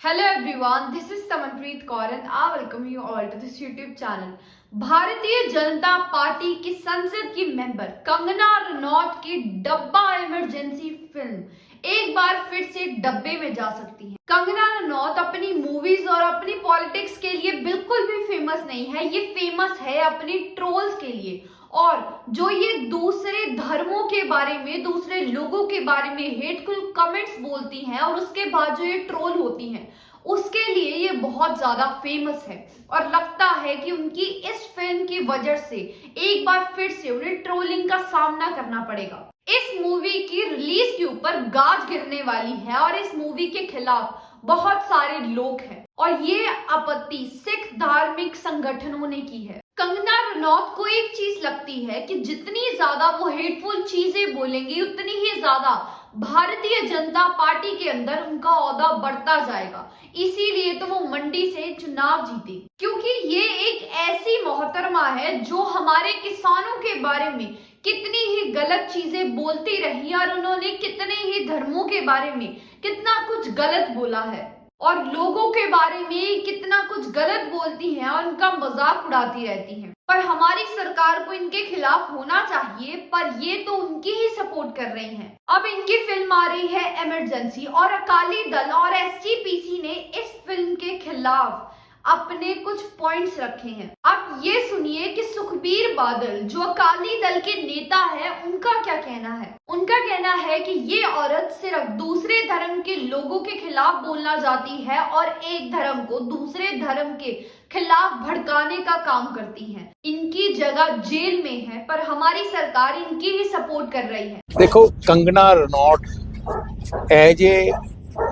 Hello everyone, this is Samanpreet Kaur and I welcome you all to this YouTube channel. Bharatiya Janata party की संसद की member Kangana Ranaut की डब्बा emergency film एक बार फिर से डब्बे में जा सकती है। कंगना रनौत अपनी मूवीज और अपनी पॉलिटिक्स के लिए बिल्कुल भी फेमस नहीं है, ये फेमस है अपनी ट्रोल्स के लिए। और जो ये दूसरे धर्मों के बारे में, दूसरे लोगों के बारे में हेटफुल कमेंट्स बोलती हैं और उसके बाद जो ये ट्रोल होती हैं, उसके लिए ये बहुत ज्यादा फेमस है। और लगता है कि उनकी इस फिल्म की वजह से एक बार फिर से उन्हें ट्रोलिंग का सामना करना पड़ेगा। इस मूवी की रिलीज के ऊपर गाज गिरने वाली है और इस मूवी के खिलाफ बहुत सारे लोग हैं और ये आपत्ति सिख धार्मिक संगठनों ने की है। कंगना रनौत को एक चीज लगती है कि जितनी ज्यादा वो हेटफुल चीजें बोलेंगी उतनी ही ज्यादा भारतीय जनता पार्टी के अंदर उनका ओहदा बढ़ता जाएगा, इसीलिए तो वो मंडी से चुनाव जीती। क्योंकि ये एक ऐसी मोहतरमा है जो हमारे किसानों के बारे में कितनी ही गलत चीजें बोलती रही और उन्होंने कितने ही धर्मों के बारे में कितना कुछ गलत बोला है और लोगों के बारे में कितना कुछ गलत बोलती हैं और उनका मजाक उड़ाती रहती हैं। पर हमारी सरकार को इनके खिलाफ होना चाहिए, पर ये तो उनकी ही सपोर्ट कर रही हैं। अब इनकी फिल्म आ रही है इमरजेंसी और अकाली दल और एसजीपीसी ने इस फिल्म के खिलाफ अपने कुछ पॉइंट्स रखे हैं। अब ये सुनिए कि सुखबीर बादल जो अकाली दल के नेता है, उनका क्या कहना है। उनका कहना है कि ये औरत सिर्फ दूसरे धर्म के लोगों के खिलाफ बोलना चाहती है और एक धर्म को दूसरे धर्म के खिलाफ भड़काने का काम करती है। इनकी जगह जेल में है, पर हमारी सरकार इनकी ही सपोर्ट कर रही है। देखो, कंगना रनौत एज ए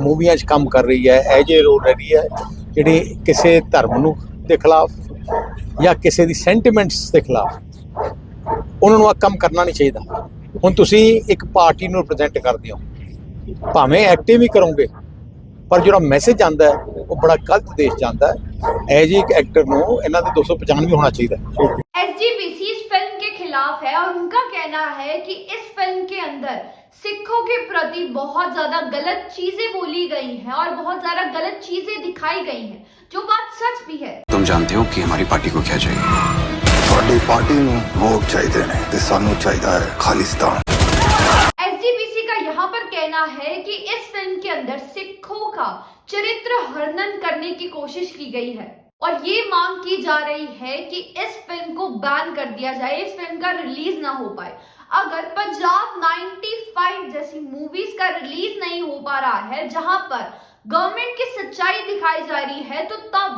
मूवियां काम कर रही है, एज ए रोल रही है ਜਿਹੜੀ ਕਿਸੇ ਧਰਮ ਨੂੰ ਦੇ ਖਿਲਾਫ ਜਾਂ ਕਿਸੇ ਦੀ ਸੈਂਟੀਮੈਂਟਸ ਦੇ ਖਿਲਾਫ ਉਹਨਾਂ ਨੂੰ ਆ ਕੰਮ ਕਰਨਾ ਨਹੀਂ ਚਾਹੀਦਾ। ਹੁਣ ਤੁਸੀਂ ਇੱਕ ਪਾਰਟੀ ਨੂੰ ਰਿਪਰੈਜ਼ੈਂਟ ਕਰਦੇ ਹੋ, ਭਾਵੇਂ ਐਕਟਿਵ ਹੀ ਕਰੋਗੇ, ਪਰ ਜਿਹੜਾ ਮੈਸੇਜ ਆਉਂਦਾ ਹੈ ਉਹ ਬੜਾ ਗਲਤ ਦੇਸ਼ ਜਾਂਦਾ ਹੈ। ਐਜ ਇੱਕ ਐਕਟਰ ਨੂੰ ਇਹਨਾਂ ਦੇ 295 ਹੋਣਾ ਚਾਹੀਦਾ। एसजीपीसी इस फिल्म के खिलाफ है और उनका कहना है कि इस फिल्म के अंदर सिखों के प्रति बहुत ज्यादा गलत चीजें बोली गई हैं और बहुत ज्यादा गलत चीजें दिखाई गई हैं, जो बात सच भी है। तुम जानते हो कि हमारी पार्टी को क्या चाहिए? साडी पार्टी नूं वोट चाहिए ने ते सानू चाहिए है खालिस्तान। एसजीपीसी का यहाँ पर कहना है कि इस फिल्म के अंदर सिखों का चरित्र हनन करने की कोशिश की गई है और ये मांग की जा रही है कि इस फिल्म को बैन कर दिया जाए, इस फिल्म का रिलीज ना हो पाए। अगर पंजाब 95 जैसी मूवीज का रिलीज नहीं हो पा रहा है, जहां पर गवर्नमेंट की सच्चाई दिखाई जा रही है, तो तब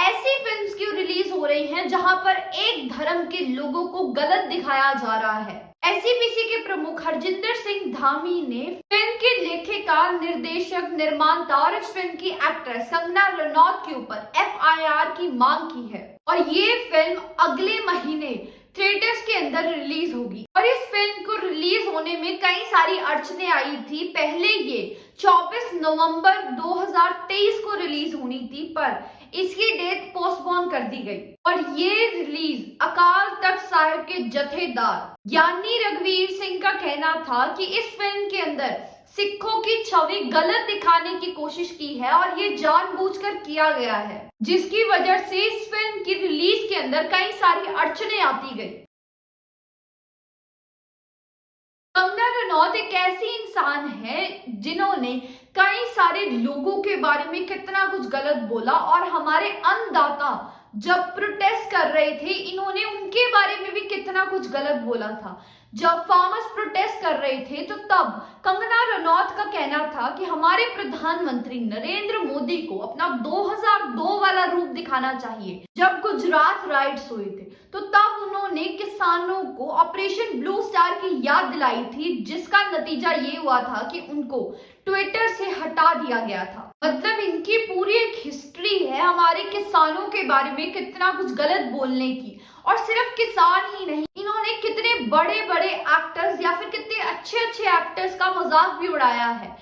ऐसी फिल्म्स क्यों रिलीज हो रही हैं जहां पर एक धर्म के लोगों को गलत दिखाया जा रहा है। एसजीपीसी के प्रमुख हरजिंदर सिंह धामी ने फिल्म के लेखिका, निर्देशक, निर्माता और इस फिल्म की एक्ट्रेस कंगना रनौत के ऊपर एफआईआर की मांग की है और ये फिल्म अगले महीने थिएटर्स के अंदर रिलीज होगी। और इस फिल्म को रिलीज होने में कई सारी अड़चनें आई थी। पहले ये 24 नवंबर 2023 को रिलीज होनी थी, पर इसकी डेट पोस्टपोन कर दी गई और ये रिलीज अकाल तख्त साहिब के जथेदार ज्ञानी रघुवीर सिंह का कहना था कि इस फिल्म के अंदर सिखों की छवि गलत दिखाने की कोशिश की है और ये जानबूझकर किया गया है, जिसकी वजह से इस फिल्म की रिलीज के अंदर कई सारी अड़चनें आती गई। कंगना रनौत एक ऐसी इंसान है जिन्होंने कई सारे लोगों के बारे में कितना कुछ गलत बोला और हमारे अन्नदाता जब प्रोटेस्ट कर रहे थे, इन्होंने उनके बारे में भी कितना कुछ गलत बोला था। जब फार्मर्स प्रोटेस्ट कर रहे थे, तो तब कंगना रनौत का कहना था कि हमारे प्रधानमंत्री नरेंद्र मोदी को अपना 2002 वाला रूप दिखाना चाहिए। जब गुजरात राइट्स हुए थे, तो तब उन्होंने किसानों को ऑपरेशन ब्लू स्टार की याद दिलाई थी, जिसका नतीजा ये हुआ था कि उनको ट्विटर से हटा दिया गया था। मतलब इनकी पूरी एक हिस्ट्री है हमारे किसानों के बारे में कितना कुछ गलत बोलने की। और सिर्फ किसान ही नहीं, इन्होंने कितने बड़े बड़े एक्टर्स या फिर कितने अच्छे अच्छे एक्टर्स का मजाक भी उड़ाया है।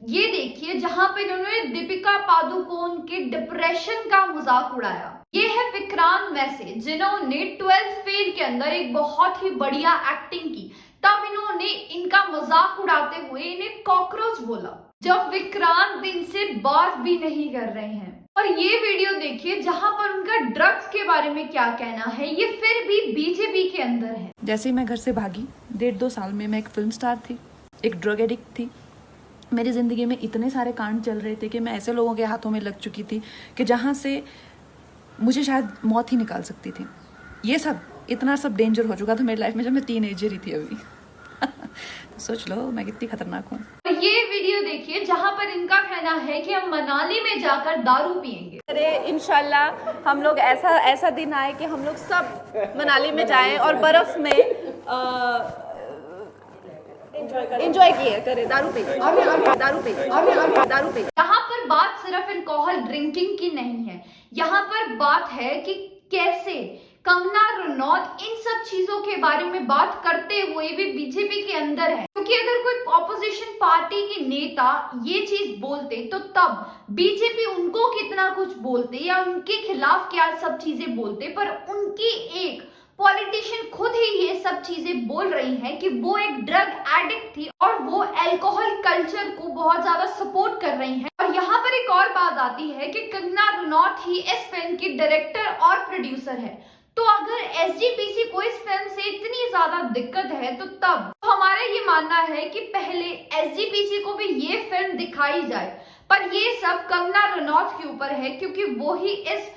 ये देखिए, जहां पे इन्होंने दीपिका पादुकोण के डिप्रेशन का मजाक उड़ाया। ये है विक्रांत मैसी, जिन्होंने 12th फेल के अंदर एक बहुत ही बढ़िया एक्टिंग की, तब इन्होंने इनका मजाक उड़ाते हुए इन्हें कॉकरोच बोला। जब विक्रांत इनसे बात भी नहीं कर रहे हैं। और ये वीडियो देखिए जहां पर उनका ड्रग्स के बारे में क्या कहना है, ये फिर भी बीजेपी के अंदर है। जैसे ही मैं घर से भागी 1.5-2 साल में मैं एक फिल्म स्टार थी, एक ड्रग एडिक्ट थी। मेरी ज़िंदगी में इतने सारे कांड चल रहे थे कि मैं ऐसे लोगों के हाथों में लग चुकी थी कि जहाँ से मुझे शायद मौत ही निकाल सकती थी। ये सब इतना सब डेंजर हो चुका था मेरी लाइफ में जब मैं टीनेजर ही थी अभी। सोच लो मैं कितनी खतरनाक हूँ। ये वीडियो देखिए जहां पर इनका कहना है कि हम मनाली में जाकर दारू पिएंगे। अरे इंशाल्लाह हम लोग ऐसा दिन आए कि हम लोग सब मनाली में जाएं और बर्फ में एंजॉय किए करें, दारू पे। यहाँ पर बात सिर्फ अल्कोहल ड्रिंकिंग की नहीं है, यहाँ पर बात है कि कैसे कंगना रनौत इन सब चीजों के बारे में बात करते हुए भी बीजेपी के अंदर है। क्योंकि अगर कोई ऑपोजिशन पार्टी के नेता ये चीज बोलते तो तब बीजेपी उनको कितना कुछ बोलते या उनके खिलाफ क्या सब चीजें बोलते, पर उनकी एक पॉलिटिशियन खुद ही ये सब चीजें बोल रही हैं कि वो एक ड्रग एडिक्ट थी और वो अल्कोहल कल्चर को बहुत ज्यादा सपोर्ट कर रही हैं। और यहाँ पर एक और बात आती है कि कंगना रनौत ही इस फिल्म की डायरेक्टर और प्रोड्यूसर है। तो अगर एसजीपीसी को इस फिल्म से इतनी ज्यादा दिक्कत है तो तब हमारा ये मानना है कि पहले एसजीपीसी को भी ये फिल्म दिखाई जाए। पर ये सब कंगना रनौत के ऊपर है क्योंकि वो ही इस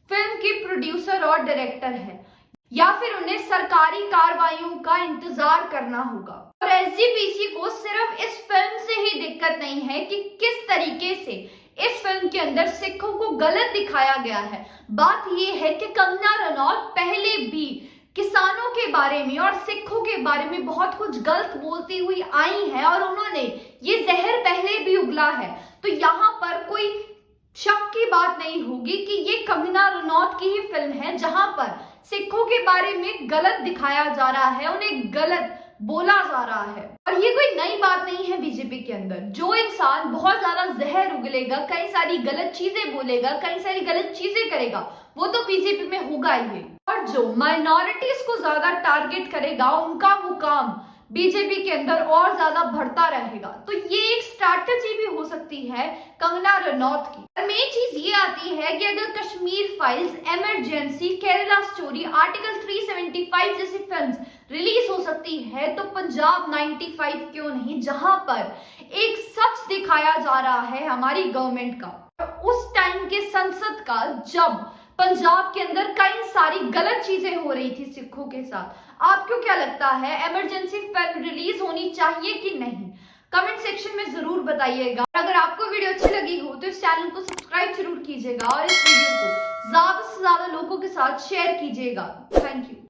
फिल्म की प्रोड्यूसर और डायरेक्टर है, या फिर उन्हें सरकारी कार्रवाइयों का इंतजार करना होगा। और एसजीपीसी को सिर्फ इस फिल्म से ही दिक्कत नहीं है कि किस तरीके से इस फिल्म के अंदर सिखों को गलत दिखाया गया है। बात यह है कि कंगना रनौत पहले भी किसानों के बारे में और सिखों के बारे में बहुत कुछ गलत बोलती हुई आई है और उन्होंने ये जहर पहले भी उगला है। तो यहाँ पर कोई शक की बात नहीं होगी कि ये कंगना रनौत की ही फिल्म है जहां पर सिखों के बारे में गलत दिखाया जा रहा है, उन्हें गलत बोला जा रहा है। और ये कोई नई बात नहीं है बीजेपी के अंदर। जो इंसान बहुत ज्यादा जहर उगलेगा, कई सारी गलत चीजें बोलेगा, कई सारी गलत चीजें करेगा, वो तो बीजेपी में होगा ही। और जो माइनॉरिटीज को ज्यादा टारगेट करेगा उनका मुकाम बीजेपी के अंदर और ज्यादा बढ़ता रहेगा। तो ये एक स्ट्रैटेजी भी हो सकती है कंगना रनौत की। और मेन चीज ये आती है कि अगर Kashmir files, emergency, Kerala story, article 375 जैसी फिल्म्स रिलीज हो सकती है तो पंजाब 95 क्यों नहीं, जहां पर एक सच दिखाया जा रहा है हमारी गवर्नमेंट का, उस टाइम के संसद का, जब पंजाब के अंदर कई सारी गलत चीजें हो रही थी सिखों के साथ। आपको क्या लगता है, इमरजेंसी फिल्म रिलीज होनी चाहिए कि नहीं? कमेंट सेक्शन में जरूर बताइएगा। अगर आपको वीडियो अच्छी लगी हो तो इस चैनल को सब्सक्राइब जरूर कीजिएगा और इस वीडियो को ज्यादा से ज्यादा लोगों के साथ शेयर कीजिएगा। Thank you.